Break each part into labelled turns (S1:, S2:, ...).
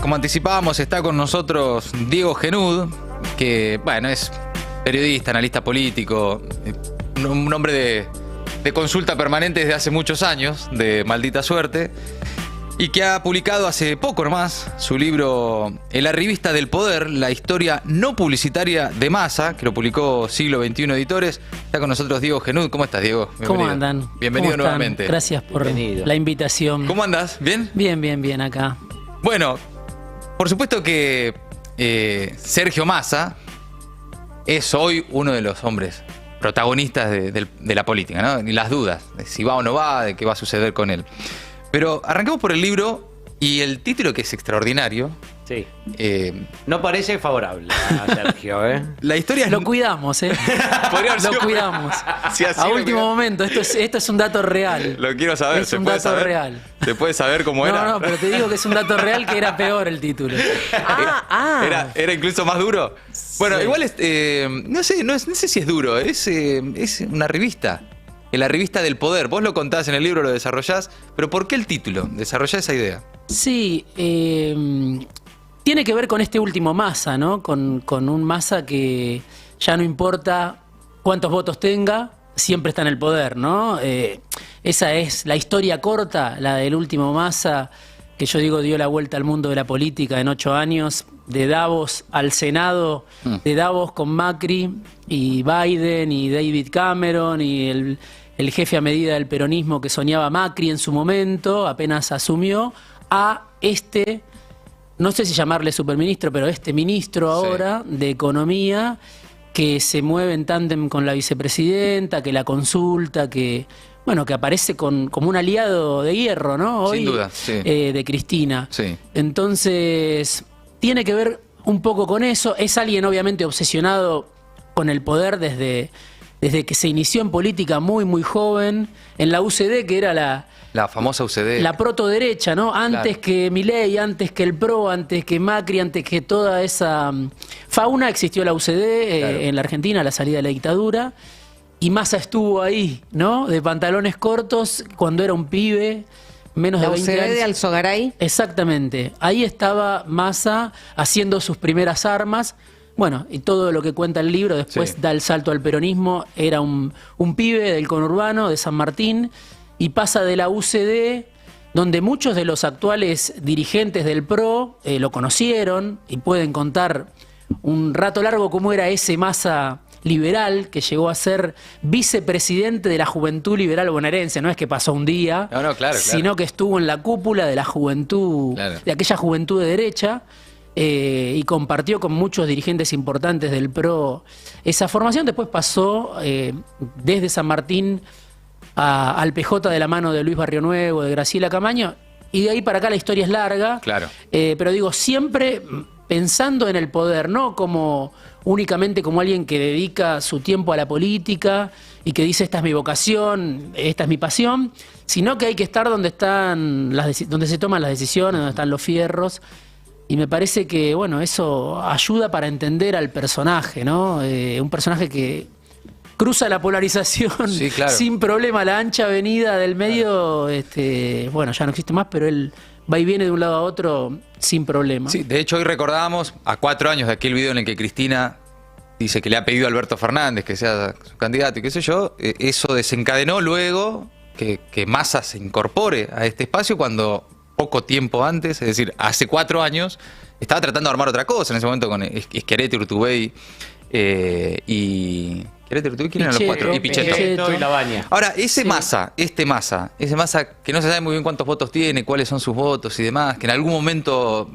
S1: como anticipábamos, está con nosotros Diego Genud, que, bueno, es periodista, analista político, un hombre de consulta permanente desde hace muchos años, de Maldita Suerte, y que ha publicado hace poco nomás su libro En la revista del poder, la historia no publicitaria de Massa, que lo publicó Siglo XXI Editores. Está con nosotros Diego Genud. ¿Cómo estás, Diego?
S2: Bienvenido. ¿Cómo andan?
S1: Bienvenido
S2: ¿Cómo
S1: nuevamente.
S2: Gracias por la invitación.
S1: ¿Cómo andás? ¿Bien?
S2: Bien acá.
S1: Bueno, por supuesto que Sergio Massa es hoy uno de los hombres protagonistas de la política, ¿no? Ni las dudas de si va o no va, de qué va a suceder con él. Pero arranquemos por el libro y el título, que es extraordinario.
S3: Sí. No parece favorable a Sergio, ¿eh?
S1: La historia es...
S2: Lo cuidamos, ¿eh?
S1: Lo
S2: cuidamos.
S1: Si así
S2: a último momento, esto es un dato real.
S1: Lo quiero saber.
S2: Es un dato real.
S1: ¿Se puede saber cómo era?
S2: No, pero te digo que es un dato real, que era peor el título.
S1: ¿Era incluso más duro? Bueno,
S2: Sí.
S1: igual no sé si es duro, es una revista. En la revista del poder. Vos lo contás en el libro, lo desarrollás, pero ¿por qué el título? Desarrollá esa idea.
S2: Sí, tiene que ver con este último Massa, ¿no? Con un Massa que ya no importa cuántos votos tenga, siempre está en el poder, ¿no? Esa es la historia corta, la del último Massa, que yo digo dio la vuelta al mundo de la política en 8 años, de Davos al Senado, de Davos con Macri y Biden y David Cameron y el jefe a medida del peronismo que soñaba Macri en su momento, apenas asumió, a no sé si llamarle superministro, pero ministro ahora de Economía, que se mueve en tándem con la vicepresidenta, que la consulta, que aparece como un aliado de hierro, ¿no? Hoy,
S1: sin duda, sí.
S2: De Cristina.
S1: Sí.
S2: Entonces, tiene que ver un poco con eso. Es alguien obviamente obsesionado con el poder desde que se inició en política muy joven, en la UCD, que era
S1: la famosa UCD.
S2: La protoderecha, ¿no? Antes que Milei, antes que el PRO, antes que Macri, antes que toda esa fauna, existió la UCD en la Argentina, a la salida de la dictadura. Y Massa estuvo ahí, ¿no? De pantalones cortos, cuando era un pibe, menos de 20 años.
S4: La UCD de Alzogaray.
S2: Exactamente. Ahí estaba Massa haciendo sus primeras armas. Bueno, y todo lo que cuenta el libro después da el salto al peronismo. Era un pibe del conurbano, de San Martín, y pasa de la UCD, donde muchos de los actuales dirigentes del PRO lo conocieron y pueden contar un rato largo cómo era ese Massa liberal, que llegó a ser vicepresidente de la Juventud Liberal Bonaerense. No es que pasó un día, sino que estuvo en la cúpula de la juventud, de aquella juventud de derecha, y compartió con muchos dirigentes importantes del PRO esa formación. Después pasó desde San Martín al PJ de la mano de Luis Barrio Nuevo, de Graciela Camaño, y de ahí para acá la historia es larga. Pero digo, siempre pensando en el poder, no únicamente como alguien que dedica su tiempo a la política y que dice esta es mi vocación, esta es mi pasión, sino que hay que estar donde se toman las decisiones, donde están los fierros. Y me parece que, eso ayuda para entender al personaje, ¿no? Un personaje que cruza la polarización sin problema, la ancha avenida del medio, ya no existe más, pero él va y viene de un lado a otro sin problema.
S1: Sí, de hecho hoy recordábamos a 4 años de aquel video en el que Cristina dice que le ha pedido a Alberto Fernández que sea su candidato y qué sé yo. Eso desencadenó luego que Massa se incorpore a este espacio cuando poco tiempo antes, es decir, hace 4 años, estaba tratando de armar otra cosa en ese momento con Schiaretti, Urtubey y... ¿Quién eran los 4? Y Pichetto.
S3: Y Lavagna.
S1: Ahora, ese Massa que no se sabe muy bien cuántos votos tiene, cuáles son sus votos y demás, que en algún momento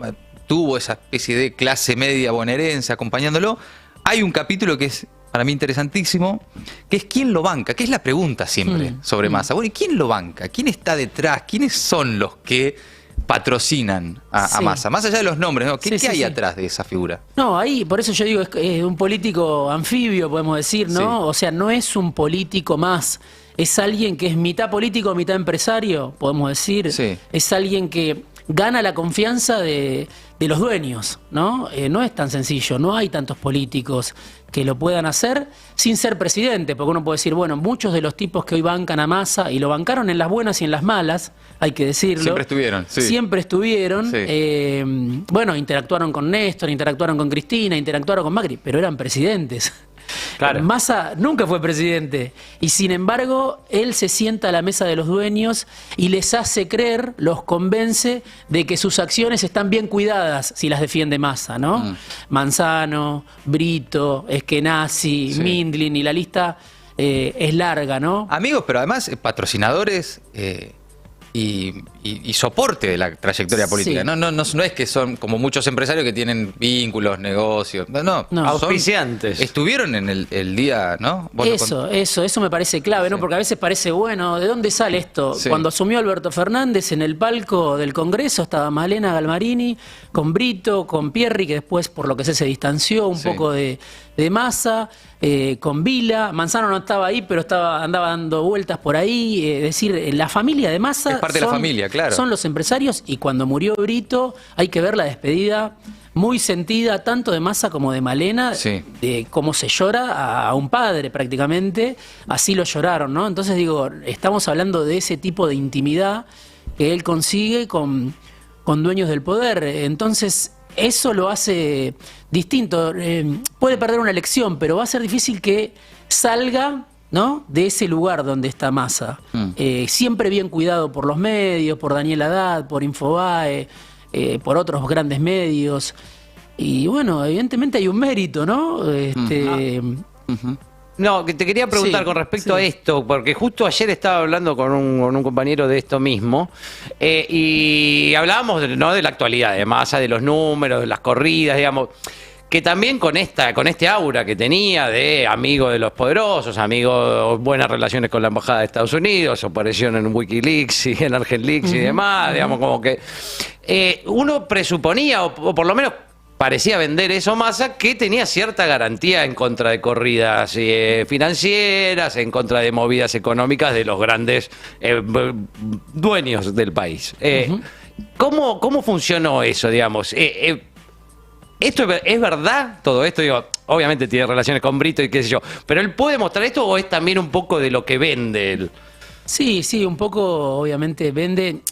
S1: tuvo esa especie de clase media bonaerense acompañándolo, hay un capítulo que es para mí interesantísimo, que es ¿quién lo banca? Que es la pregunta siempre sobre Massa. Bueno, ¿y quién lo banca? ¿Quién está detrás? ¿Quiénes son los que patrocinan a Massa? Más allá de los nombres, ¿no? ¿Qué hay atrás de esa figura?
S2: No, ahí, por eso yo digo, es un político anfibio, podemos decir, ¿no? O sea, no es un político más. Es alguien que es mitad político, mitad empresario, podemos decir. Es alguien que gana la confianza de los dueños, ¿no? No es tan sencillo, no hay tantos políticos que lo puedan hacer sin ser presidente, porque uno puede decir, bueno, muchos de los tipos que hoy bancan a Massa, y lo bancaron en las buenas y en las malas, hay que decirlo.
S1: Siempre estuvieron, sí.
S2: Siempre estuvieron.
S1: Sí.
S2: Bueno, interactuaron con Néstor, interactuaron con Cristina, interactuaron con Macri, pero eran presidentes.
S3: Claro.
S2: Massa nunca fue presidente y sin embargo él se sienta a la mesa de los dueños y les hace creer, los convence de que sus acciones están bien cuidadas si las defiende Massa, ¿no? Manzano, Brito, Eskenazi,
S1: Sí.
S2: Mindlin, y la lista es larga, ¿no?
S1: Amigos, pero además patrocinadores y soporte de la trayectoria política.
S2: Sí.
S1: No es que son como muchos empresarios que tienen vínculos, negocios. No.
S2: No.
S1: Son-
S3: Auspiciantes.
S1: Estuvieron en el día, ¿no? Vos lo
S2: Eso me parece clave, ¿no?
S1: Sí.
S2: Porque a veces parece, bueno, ¿de dónde sale esto?
S1: Sí.
S2: Cuando asumió Alberto Fernández en el palco del Congreso estaba Malena Galmarini con Brito, con Pierri, que después, por lo que sé, se distanció un
S1: Sí.
S2: poco de Massa, con Vila. Manzano no estaba ahí, pero andaba dando vueltas por ahí. Es decir, la familia de Massa
S1: Es parte de la familia, claro.
S2: son los empresarios, y cuando murió Brito hay que ver la despedida muy sentida tanto de Massa como de Malena,
S1: Sí.
S2: de cómo se llora a un padre prácticamente, así lo lloraron, ¿no? Entonces digo, estamos hablando de ese tipo de intimidad que él consigue con dueños del poder. Entonces eso lo hace distinto. Puede perder una elección, pero va a ser difícil que salga, ¿no?, de ese lugar donde está Massa. Siempre bien cuidado por los medios, por Daniel Haddad, por Infobae, por otros grandes medios. Y bueno, evidentemente hay un mérito, ¿no?
S3: No, que te quería preguntar
S2: Sí,
S3: con respecto
S2: sí.
S3: a esto, porque justo ayer estaba hablando con un compañero de esto mismo, y hablábamos ¿no?, de la actualidad, de Massa, de los números, de las corridas, digamos, que también con este aura que tenía de amigo de los poderosos, amigo, buenas relaciones con la Embajada de Estados Unidos, aparición en Wikileaks y en ArgentLeaks y demás, digamos, como que uno presuponía, o por lo menos parecía vender eso Massa, que tenía cierta garantía en contra de corridas financieras, en contra de movidas económicas de los grandes dueños del país. ¿Cómo funcionó eso, digamos? ¿Esto es verdad? Todo esto, digo, obviamente tiene relaciones con Brito y qué sé yo, pero ¿él puede mostrar esto o es también un poco de lo que vende él?
S2: Sí, un poco obviamente vende.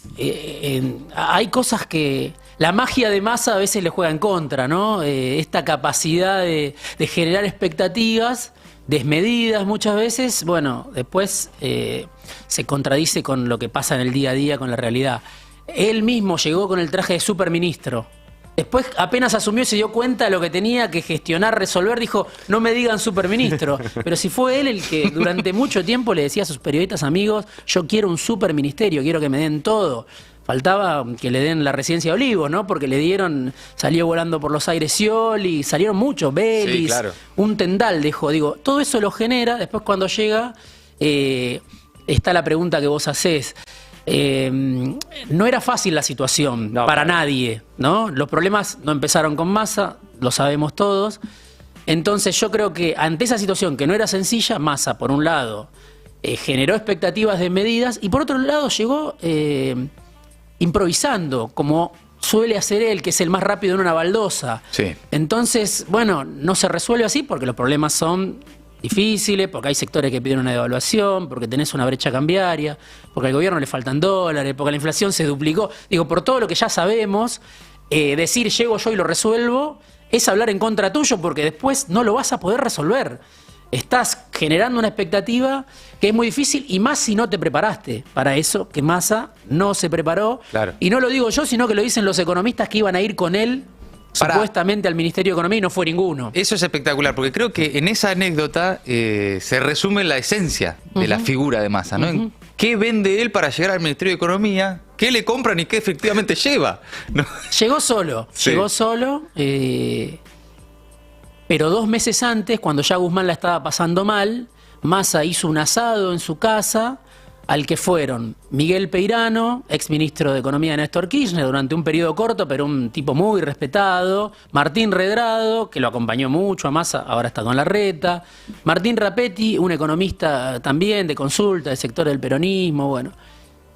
S2: Hay cosas que la magia de Massa a veces le juega en contra, ¿no? Esta capacidad de generar expectativas desmedidas muchas veces, bueno, después se contradice con lo que pasa en el día a día, con la realidad. Él mismo llegó con el traje de superministro. Después apenas asumió y se dio cuenta de lo que tenía que gestionar, resolver, dijo, no me digan superministro. Pero si fue él el que durante mucho tiempo le decía a sus periodistas amigos, yo quiero un superministerio, quiero que me den todo. Faltaba que le den la residencia de Olivos, ¿no? Porque le dieron, salió volando por los aires Scioli, salieron muchos, Vélez,
S1: Sí, claro.
S2: un tendal dejó. Digo, todo eso lo genera, después cuando llega, está la pregunta que vos hacés. No era fácil la situación para nadie, ¿no? Los problemas no empezaron con Massa, lo sabemos todos. Entonces yo creo que ante esa situación que no era sencilla, Massa, por un lado, generó expectativas de medidas y por otro lado llegó improvisando, como suele hacer él, que es el más rápido en una baldosa.
S1: Sí.
S2: Entonces, bueno, no se resuelve así porque los problemas son difíciles, porque hay sectores que piden una devaluación, porque tenés una brecha cambiaria, porque al gobierno le faltan dólares, porque la inflación se duplicó. Digo, por todo lo que ya sabemos, decir llego yo y lo resuelvo es hablar en contra tuyo, porque después no lo vas a poder resolver. Estás generando una expectativa que es muy difícil, y más si no te preparaste para eso, que Massa no se preparó.
S1: Claro.
S2: Y no lo digo yo, sino que lo dicen los economistas que iban a ir con él supuestamente al Ministerio de Economía, y no fue ninguno.
S1: Eso es espectacular, porque creo que en esa anécdota se resume la esencia de la figura de Massa, ¿no? En ¿qué vende él para llegar al Ministerio de Economía? ¿Qué le compran y qué efectivamente lleva? ¿No?
S2: Llegó solo,
S1: Sí.
S2: Pero 2 meses antes, cuando ya Guzmán la estaba pasando mal, Massa hizo un asado en su casa al que fueron Miguel Peirano, exministro de Economía de Néstor Kirchner durante un periodo corto, pero un tipo muy respetado, Martín Redrado, que lo acompañó mucho a Massa, ahora está con Larreta, Martín Rapetti, un economista también de consulta, del sector del peronismo, bueno.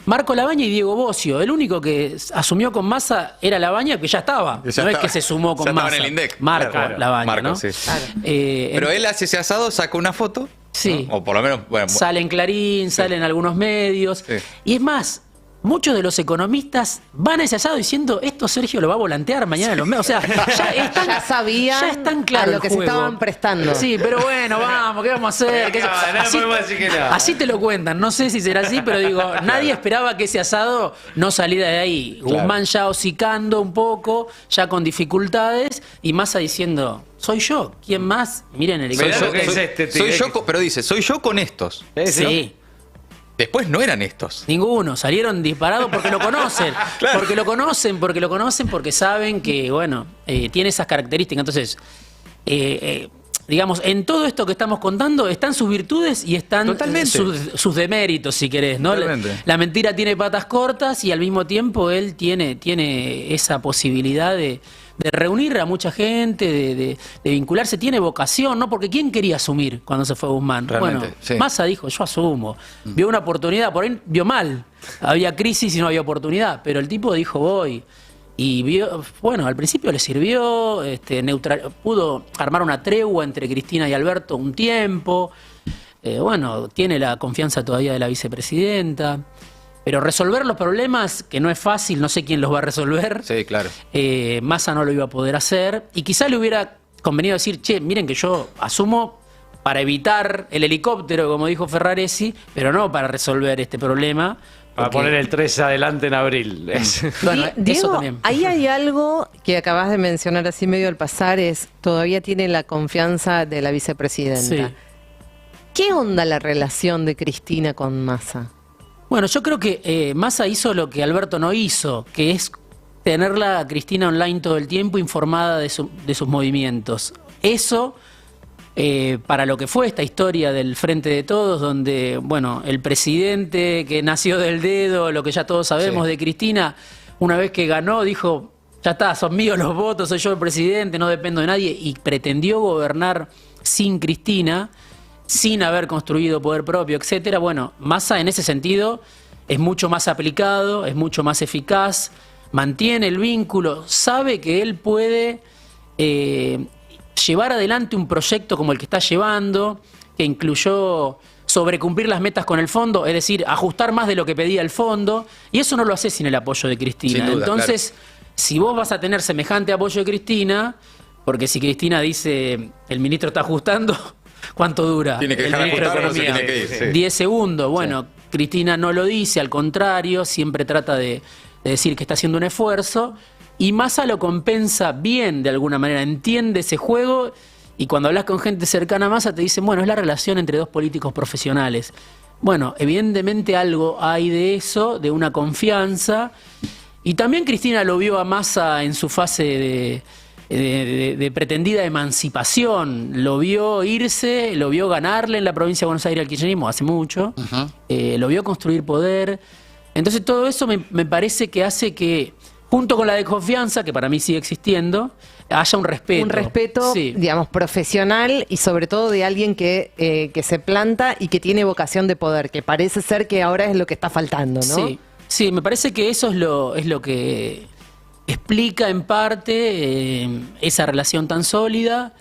S2: Marco Labaña y Diego Bocio. El único que asumió con Massa era Labaña, que ya estaba.
S1: Ya
S2: no
S1: estaba.
S2: es que se sumó con
S1: Ya estaba
S2: Massa.
S1: en el INDEC.
S2: Marco
S3: Claro.
S2: Labaña,
S1: Marco,
S2: ¿no?
S1: sí.
S4: Claro.
S1: Pero él hace ese asado, saca una foto,
S2: Sí.
S1: ¿no? O por lo menos, bueno,
S2: Sale en Clarín, sale en algunos medios.
S1: Sí.
S2: Y es más, muchos de los economistas van a ese asado diciendo, esto Sergio lo va a volantear mañana en los medios. O sea,
S4: Ya sabían
S2: ya es tan claro
S4: a lo que
S2: el
S4: se
S2: juego.
S4: estaban prestando.
S2: Sí, pero bueno, vamos, ¿qué vamos a hacer? ¿Qué-
S3: No podemos decir que no.
S2: así te lo cuentan, no sé si será así, pero digo, nadie esperaba que ese asado no saliera de ahí.
S3: Claro.
S2: Guzmán ya hocicando un poco, ya con dificultades, y Massa diciendo, soy yo, ¿quién más? Miren el
S3: Mirá
S2: equipo.
S3: lo que es este
S1: soy
S3: tigre
S1: yo,
S3: que-
S1: pero dice, soy yo con estos.
S2: Sí.
S1: Después no eran estos.
S2: Ninguno, salieron disparados porque lo conocen,
S1: Claro.
S2: porque lo conocen, porque saben que, bueno, tiene esas características. Entonces, digamos, en todo esto que estamos contando están sus virtudes y están
S1: Totalmente.
S2: sus deméritos, si querés, ¿no?
S1: Totalmente.
S2: La mentira tiene patas cortas y al mismo tiempo él tiene esa posibilidad de reunir a mucha gente, de vincularse, tiene vocación, ¿no? Porque ¿quién quería asumir cuando se fue Guzmán?
S1: Realmente,
S2: Bueno,
S1: sí.
S2: Massa dijo, yo asumo. Vio una oportunidad, por ahí vio mal. Había crisis y no había oportunidad, pero el tipo dijo, voy. Y vio, bueno, al principio le sirvió, pudo armar una tregua entre Cristina y Alberto un tiempo. Bueno, tiene la confianza todavía de la vicepresidenta. Pero resolver los problemas, que no es fácil, no sé quién los va a resolver.
S1: Sí, claro.
S2: Massa no lo iba a poder hacer. Y quizá le hubiera convenido decir, che, miren que yo asumo para evitar el helicóptero, como dijo Ferraresi, pero no para resolver este problema.
S3: Para
S2: porque-
S3: poner el 3 adelante en abril.
S2: Bueno, eso
S4: Diego,
S2: también.
S4: ahí hay algo que acabas de mencionar así medio al pasar, es todavía tiene la confianza de la vicepresidenta.
S2: Sí.
S4: ¿Qué onda la relación de Cristina con Massa?
S2: Bueno, yo creo que Massa hizo lo que Alberto no hizo, que es tenerla a Cristina online todo el tiempo, informada de sus movimientos. Eso, para lo que fue esta historia del Frente de Todos, donde, bueno, el presidente que nació del dedo, lo que ya todos sabemos
S1: Sí.
S2: de Cristina, una vez que ganó, dijo, ya está, son míos los votos, soy yo el presidente, no dependo de nadie, y pretendió gobernar sin Cristina, sin haber construido poder propio, etcétera. Bueno, Massa en ese sentido es mucho más aplicado, es mucho más eficaz, mantiene el vínculo, sabe que él puede llevar adelante un proyecto como el que está llevando, que incluyó sobrecumplir las metas con el fondo, es decir, ajustar más de lo que pedía el fondo, y eso no lo hace sin el apoyo de Cristina.
S1: Sin duda,
S2: Entonces, si vos vas a tener semejante apoyo de Cristina, porque si Cristina dice, el ministro está ajustando, ¿cuánto dura?
S1: Tiene que
S2: el
S1: dejar
S2: ministro de
S1: ajustar o se
S2: Economía?
S1: tiene que ir, sí.
S2: 10 segundos. Bueno, Cristina no lo dice, al contrario, siempre trata de decir que está haciendo un esfuerzo, y Massa lo compensa bien de alguna manera, entiende ese juego, y cuando hablas con gente cercana a Massa te dicen, bueno, es la relación entre dos políticos profesionales. Bueno, evidentemente algo hay de eso, de una confianza, y también Cristina lo vio a Massa en su fase de pretendida emancipación, lo vio irse, lo vio ganarle en la provincia de Buenos Aires al kirchnerismo hace mucho, lo vio construir poder. Entonces todo eso me parece que hace que, junto con la desconfianza, que para mí sigue existiendo, haya un respeto.
S4: Un respeto,
S2: Sí.
S4: digamos, profesional y sobre todo de alguien que se planta y que tiene vocación de poder, que parece ser que ahora es lo que está faltando, ¿no?
S2: Sí, sí, me parece que eso es lo que explica en parte esa relación tan sólida.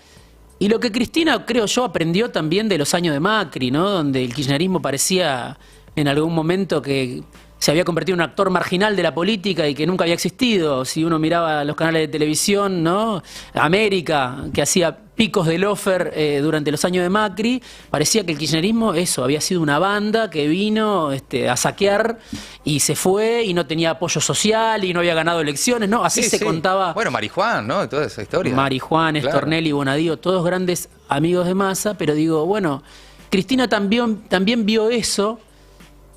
S2: Y lo que Cristina, creo yo, aprendió también de los años de Macri, ¿no? Donde el kirchnerismo parecía en algún momento que se había convertido en un actor marginal de la política y que nunca había existido. Si uno miraba los canales de televisión, ¿no? América, que hacía picos de lofer durante los años de Macri, parecía que el kirchnerismo, eso, había sido una banda que vino a saquear y se fue y no tenía apoyo social y no había ganado elecciones, ¿no? Así
S1: Sí,
S2: se
S1: sí.
S2: contaba.
S1: Bueno, Marijuán, ¿no? Toda esa historia.
S2: Marijuán,
S1: Claro.
S2: Stornelli, Bonadío, todos grandes amigos de Massa, pero digo, bueno, Cristina también vio eso,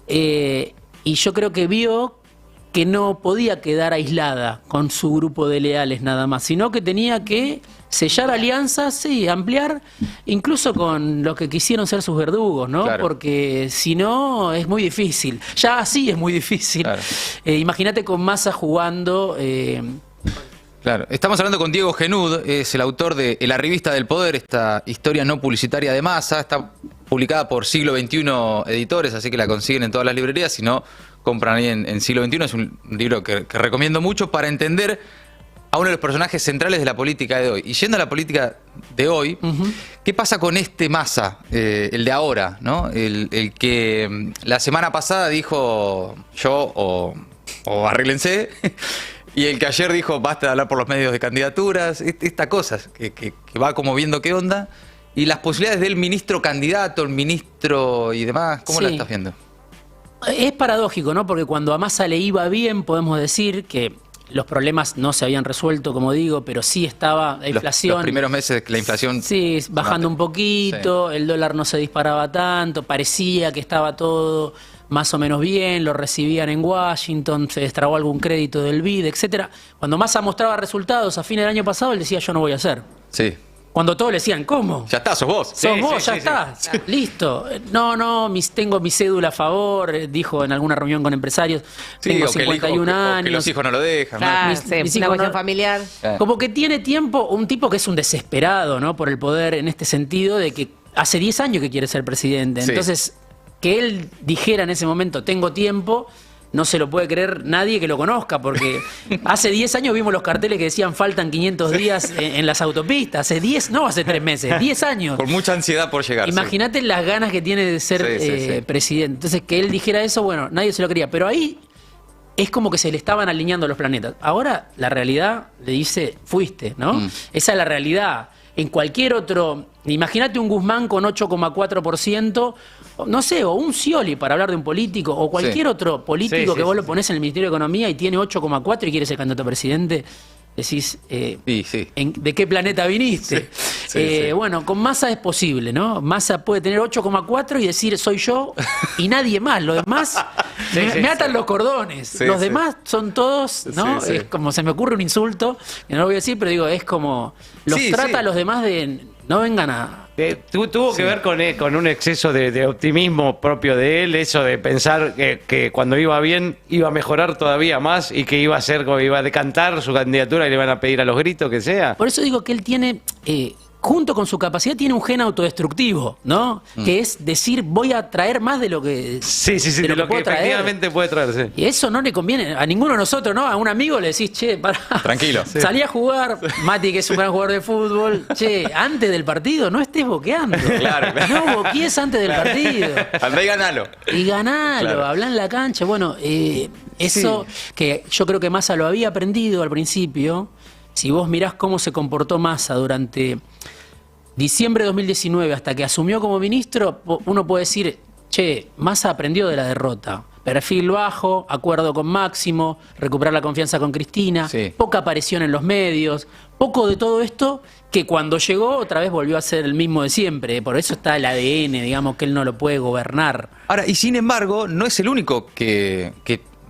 S2: y yo creo que vio que no podía quedar aislada con su grupo de leales nada más, sino que tenía que sellar alianzas y ampliar, incluso con los que quisieron ser sus verdugos, ¿no?
S1: Claro.
S2: Porque si no, es muy difícil. Ya así es muy difícil.
S1: Claro.
S2: Imagínate con Massa jugando...
S1: Claro, estamos hablando con Diego Genud, es el autor de La Revista del Poder, esta historia no publicitaria de Massa, está publicada por Siglo XXI Editores, así que la consiguen en todas las librerías, si no, compran ahí en Siglo XXI. Es un libro que recomiendo mucho para entender a uno de los personajes centrales de la política de hoy. Y yendo a la política de hoy, ¿qué pasa con este Massa, el de ahora, ¿no? El que la semana pasada dijo yo o arréglense, y el que ayer dijo basta de hablar por los medios de candidaturas, esta cosa que va como viendo qué onda, y las posibilidades del ministro candidato, el ministro y demás, ¿cómo la estás viendo?
S2: Es paradójico, ¿no? Porque cuando a Massa le iba bien, podemos decir que los problemas no se habían resuelto, como digo, pero sí estaba la inflación.
S1: Los primeros meses la inflación...
S2: Sí, bajando un poquito, el dólar no se disparaba tanto, parecía que estaba todo más o menos bien, lo recibían en Washington, se destrabó algún crédito del BID, etcétera. Cuando Massa mostraba resultados a fines del año pasado, él decía yo no voy a hacer.
S1: Sí.
S2: Cuando todos le decían, ¿cómo?
S1: Ya está, sos vos.
S2: Sos vos, ya está. Listo. No, tengo mi cédula a favor, dijo en alguna reunión con empresarios. Tengo 51 años.
S1: Que los hijos no lo dejan.
S4: Claro,
S1: ¿no?
S4: una cuestión familiar.
S2: Como que tiene tiempo, un tipo que es un desesperado, ¿no? Por el poder en este sentido de que hace 10 años que quiere ser presidente.
S1: Sí.
S2: Entonces, que él dijera en ese momento, tengo tiempo... No se lo puede creer nadie que lo conozca, porque hace 10 años vimos los carteles que decían faltan 500 días en las autopistas. Hace 10, no hace 3 meses, 10 años.
S1: Por mucha ansiedad por llegar.
S2: Imagínate las ganas que tiene de ser presidente. Entonces, que él dijera eso, bueno, nadie se lo quería. Pero ahí es como que se le estaban alineando los planetas. Ahora la realidad le dice, fuiste, ¿no? Esa es la realidad. En cualquier otro... Imagínate un Guzmán con 8,4%, no sé, o un Scioli, para hablar de un político, o cualquier otro político que vos lo ponés en el Ministerio de Economía y tiene 8,4 y quiere ser candidato a presidente, decís, ¿de qué planeta viniste? Bueno, con Massa es posible, ¿no? Massa puede tener 8,4 y decir soy yo y nadie más. Los demás me atan los cordones. Los demás son todos, ¿no? Es como, se me ocurre un insulto, que no lo voy a decir, pero digo, es como, los trata a los demás de... No vengan a...
S3: Tuvo que ver con un exceso de optimismo propio de él, eso de pensar que cuando iba bien iba a mejorar todavía más y que iba a decantar su candidatura y le iban a pedir a los gritos que sea.
S2: Por eso digo que él tiene... junto con su capacidad tiene un gen autodestructivo, ¿no? Que es decir, voy a traer más de lo que
S3: de lo que efectivamente puede traer, sí.
S2: Y eso no le conviene a ninguno de nosotros, ¿no? A un amigo le decís, che, pará.
S1: Tranquilo.
S2: Salí a jugar, Mati, que es un gran jugador de fútbol, che, antes del partido no estés boqueando.
S1: Claro.
S2: No boquees antes del partido.
S1: Andá y ganalo.
S2: Y ganalo,
S1: Claro.
S2: hablá en la cancha. Bueno, eso que yo creo que Massa lo había aprendido al principio. Si vos mirás cómo se comportó Massa durante diciembre de 2019 hasta que asumió como ministro, uno puede decir, che, Massa aprendió de la derrota. Perfil bajo, acuerdo con Máximo, recuperar la confianza con Cristina, poca aparición en los medios, poco de todo esto que cuando llegó otra vez volvió a ser el mismo de siempre. Por eso está el ADN, digamos, que él no lo puede gobernar.
S1: Ahora, y sin embargo, no es el único que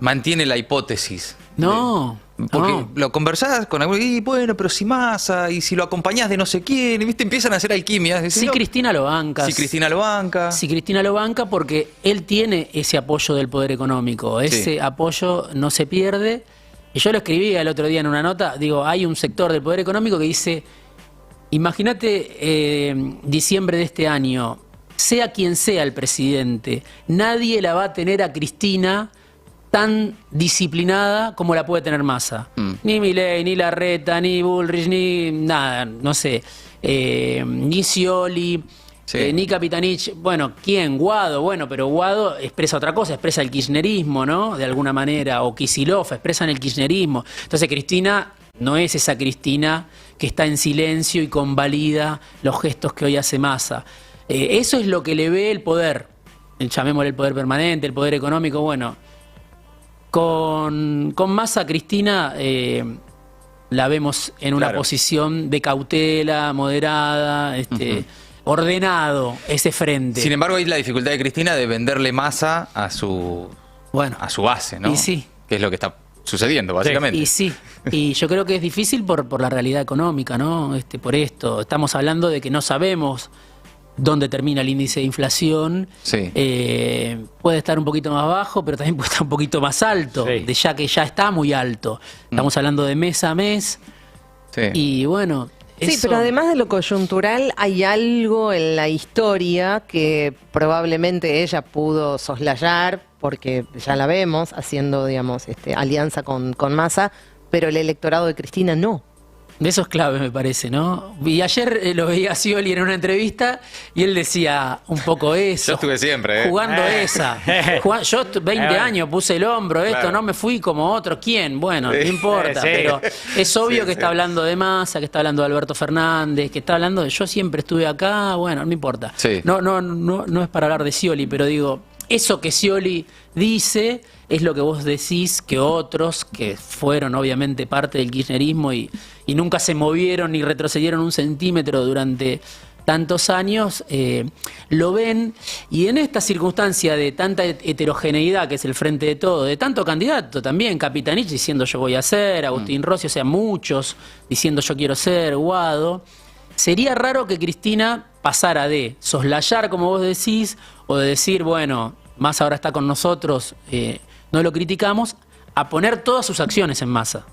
S1: mantiene la hipótesis.
S2: No.
S1: Porque lo conversás con alguien, y bueno, pero si Massa, y si lo acompañás de no sé quién, y ¿viste? Empiezan a hacer alquimias.
S2: Si Cristina lo banca.
S1: Si Cristina lo banca.
S2: Si Cristina lo banca porque él tiene ese apoyo del poder económico. Ese apoyo no se pierde. Y yo lo escribí el otro día en una nota, digo, hay un sector del poder económico que dice, imagínate diciembre de este año, sea quien sea el presidente, nadie la va a tener a Cristina tan disciplinada como la puede tener Massa. Ni Milei, ni Larreta, ni Bullrich, ni nada, no sé, ni Scioli, ni Capitanich. Bueno, ¿quién? Guado. Bueno, pero Guado expresa otra cosa, expresa el kirchnerismo, ¿no? De alguna manera, o Kicillof expresan el kirchnerismo. Entonces Cristina no es esa Cristina que está en silencio y convalida los gestos que hoy hace Massa. Eso es lo que le ve el poder, llamémosle el poder permanente, el poder económico, bueno. Con Massa, Cristina, la vemos en una posición de cautela, moderada, ordenado ese frente.
S1: Sin embargo, hay la dificultad de Cristina de venderle Massa a su base, ¿no?
S2: Y sí.
S1: Que es lo que está sucediendo, básicamente.
S2: Y sí, y yo creo que es difícil por la realidad económica, ¿no? Por esto. Estamos hablando de que no sabemos dónde termina el índice de inflación. Puede estar un poquito más bajo, pero también puede estar un poquito más alto, ya que ya está muy alto. Estamos hablando de mes a mes. Y bueno,
S4: sí, pero además de lo coyuntural, hay algo en la historia que probablemente ella pudo soslayar, porque ya la vemos haciendo, digamos, alianza con Massa, pero el electorado de Cristina no.
S2: Eso es clave, me parece, ¿no? Y ayer lo veía a Scioli en una entrevista y él decía un poco eso.
S1: Yo estuve siempre,
S2: jugando esa. Yo 20 años puse el hombro, esto, no me fui como otro. ¿Quién? Bueno, no importa.
S3: Sí.
S2: Pero es obvio que está hablando de Massa, que está hablando de Alberto Fernández, que está hablando de yo siempre estuve acá. Bueno, no importa.
S1: Sí.
S2: No es para hablar de Scioli, pero digo, eso que Scioli dice es lo que vos decís que otros, que fueron obviamente parte del kirchnerismo y nunca se movieron ni retrocedieron un centímetro durante tantos años, lo ven. Y en esta circunstancia de tanta heterogeneidad, que es el frente de todo, de tanto candidato también, Capitanich diciendo yo voy a ser, Agustín Rossi, o sea, muchos diciendo yo quiero ser, Guado, sería raro que Cristina pasara de soslayar, como vos decís, o de decir, bueno, Massa ahora está con nosotros, no lo criticamos, a poner todas sus acciones en Massa.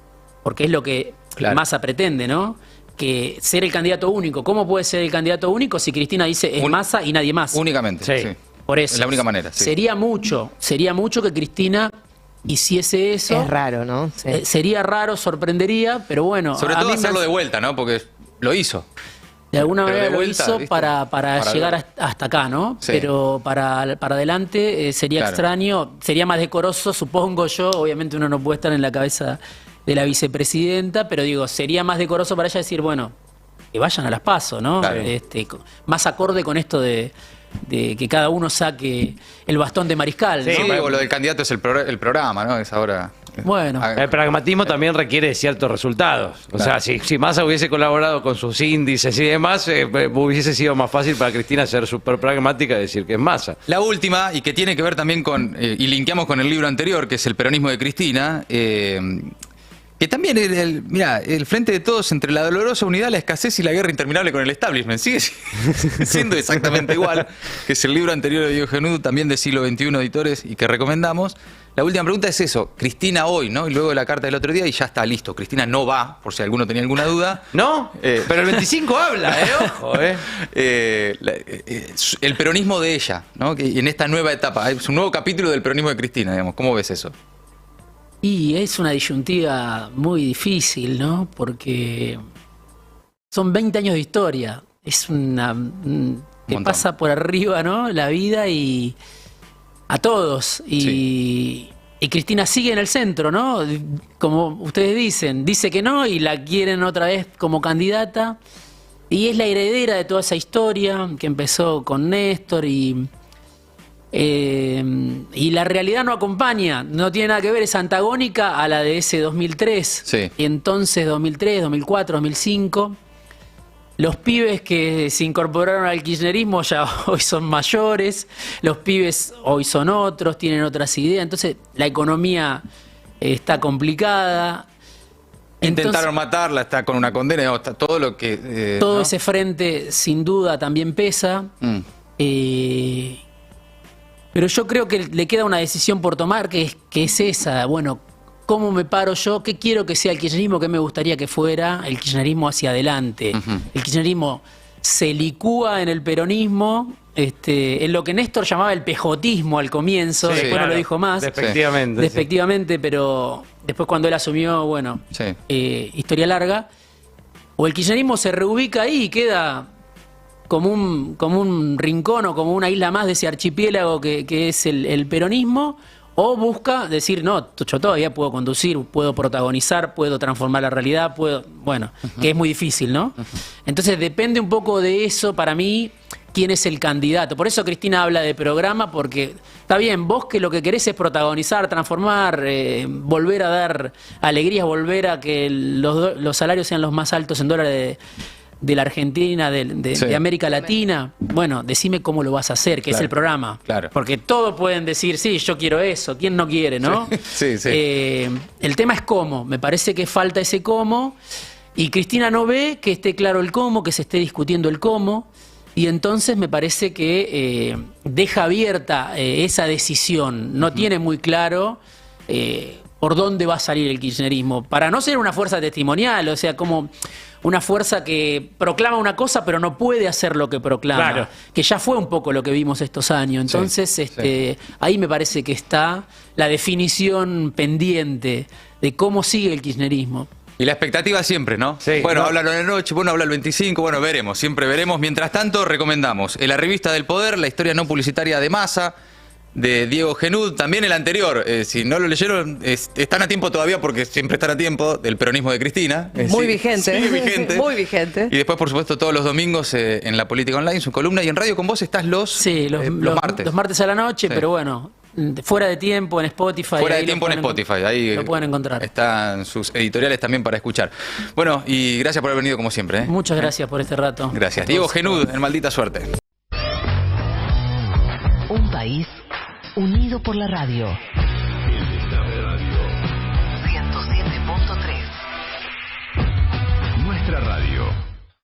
S2: Porque es lo que Massa pretende, ¿no? Que ser el candidato único. ¿Cómo puede ser el candidato único si Cristina dice es Massa y nadie más?
S1: Únicamente, sí.
S2: Por eso.
S1: Es la única manera, sí.
S2: Sería mucho que Cristina hiciese eso.
S4: Es raro, ¿no? Sí.
S2: Sería raro, sorprendería, pero bueno.
S1: Sobre todo hacerlo de vuelta, ¿no? Porque lo hizo.
S2: De alguna
S1: Pero
S2: manera
S1: de vuelta,
S2: lo hizo
S1: ¿viste?
S2: para llegar hasta acá, ¿no?
S1: Sí.
S2: Pero para adelante sería extraño, sería más decoroso, supongo yo. Obviamente uno no puede estar en la cabeza de la vicepresidenta, pero digo, sería más decoroso para ella decir, bueno, que vayan a las PASO, ¿no?
S1: Claro.
S2: Más acorde con esto de que cada uno saque el bastón de mariscal,
S1: Sí,
S2: ¿no?
S1: o lo del candidato es el programa, ¿no? Es ahora.
S2: Bueno.
S3: El pragmatismo también requiere ciertos resultados. O sea, si Massa hubiese colaborado con sus índices y demás, hubiese sido más fácil para Cristina ser súper pragmática y decir que es Massa.
S1: La última, y que tiene que ver también con, y linkeamos con el libro anterior, que es El peronismo de Cristina, que también, mira, el frente de todos entre la dolorosa unidad, la escasez y la guerra interminable con el establishment. Sigue siendo exactamente igual, que es el libro anterior de Diego Genudo, también de siglo XXI Editores, y que recomendamos. La última pregunta es eso, Cristina hoy, ¿no? Y luego de la carta del otro día, y ya está listo. Cristina no va, por si alguno tenía alguna duda.
S3: ¿No? Pero el 25 habla, ojo,
S1: El peronismo de ella, ¿no? Que en esta nueva etapa, es un nuevo capítulo del peronismo de Cristina, digamos. ¿Cómo ves eso?
S2: Y es una disyuntiva muy difícil, ¿no? Porque son 20 años de historia. Es una que pasa por arriba, ¿no? La vida y a todos. Y Cristina sigue en el centro, ¿no? Como ustedes dicen, dice que no y la quieren otra vez como candidata. Y es la heredera de toda esa historia que empezó con Néstor y la realidad no acompaña, no tiene nada que ver, es antagónica a la de ese 2003.
S1: Sí.
S2: Y entonces 2003, 2004, 2005, los pibes que se incorporaron al kirchnerismo ya hoy son mayores, los pibes hoy son otros, tienen otras ideas, entonces la economía está complicada.
S1: Intentaron matarla, está con una condena, digamos, está todo lo que...
S2: todo
S1: ¿no?
S2: ese frente sin duda también pesa. Pero yo creo que le queda una decisión por tomar que es esa. Bueno, ¿cómo me paro yo? ¿Qué quiero que sea el kirchnerismo? ¿Qué me gustaría que fuera el kirchnerismo hacia adelante? El kirchnerismo se licúa en el peronismo, en lo que Néstor llamaba el pejotismo al comienzo,
S3: Sí,
S2: después
S3: claro,
S2: no lo dijo más.
S3: Despectivamente.
S2: Despectivamente, pero después cuando él asumió, bueno, historia larga. O el kirchnerismo se reubica ahí y queda como un rincón o como una isla más de ese archipiélago que es el peronismo, o busca decir, no, yo todavía puedo conducir, puedo protagonizar, puedo transformar la realidad, bueno, que es muy difícil, ¿no? Entonces depende un poco de eso, para mí, quién es el candidato. Por eso Cristina habla de programa, porque está bien, vos que lo que querés es protagonizar, transformar, volver a dar alegrías, volver a que los salarios sean los más altos en dólares de la Argentina, de América Latina. Bueno, decime cómo lo vas a hacer, que es el programa.
S1: Claro.
S2: Porque todos pueden decir, sí, yo quiero eso, ¿quién no quiere, no?
S1: Sí.
S2: El tema es cómo, me parece que falta ese cómo, y Cristina no ve que esté claro el cómo, que se esté discutiendo el cómo, y entonces me parece que deja abierta esa decisión, no tiene muy claro por dónde va a salir el kirchnerismo, para no ser una fuerza testimonial, o sea, como una fuerza que proclama una cosa pero no puede hacer lo que proclama,
S3: Claro.
S2: que ya fue un poco lo que vimos estos años. Entonces, ahí me parece que está la definición pendiente de cómo sigue el kirchnerismo.
S1: Y la expectativa siempre, ¿no?
S3: Sí,
S1: bueno,
S3: no.
S1: háblalo en la noche, bueno, habla el 25, bueno, veremos, siempre veremos. Mientras tanto, recomendamos en La Revista del Poder, la historia no publicitaria de Massa, de Diego Genud, también el anterior, si no lo leyeron, están a tiempo todavía porque siempre están a tiempo, del peronismo de Cristina.
S4: Muy vigente.
S1: Sigue vigente.
S4: Muy vigente.
S1: Y después, por supuesto, todos los domingos en La Política Online, su columna, y en Radio con Vos estás los martes.
S2: Los martes a la noche,
S1: Sí.
S2: pero bueno, fuera de tiempo en Spotify.
S1: Fuera de
S2: ahí
S1: tiempo
S2: lo
S1: en
S2: pueden
S1: Spotify, ahí
S2: lo pueden encontrar.
S1: están sus editoriales también para escuchar. Bueno, y gracias por haber venido como siempre.
S2: Muchas gracias por este rato.
S1: Gracias.
S2: A
S1: Diego
S2: todos.
S1: Genud, en Maldita Suerte.
S5: Un país unido por la radio.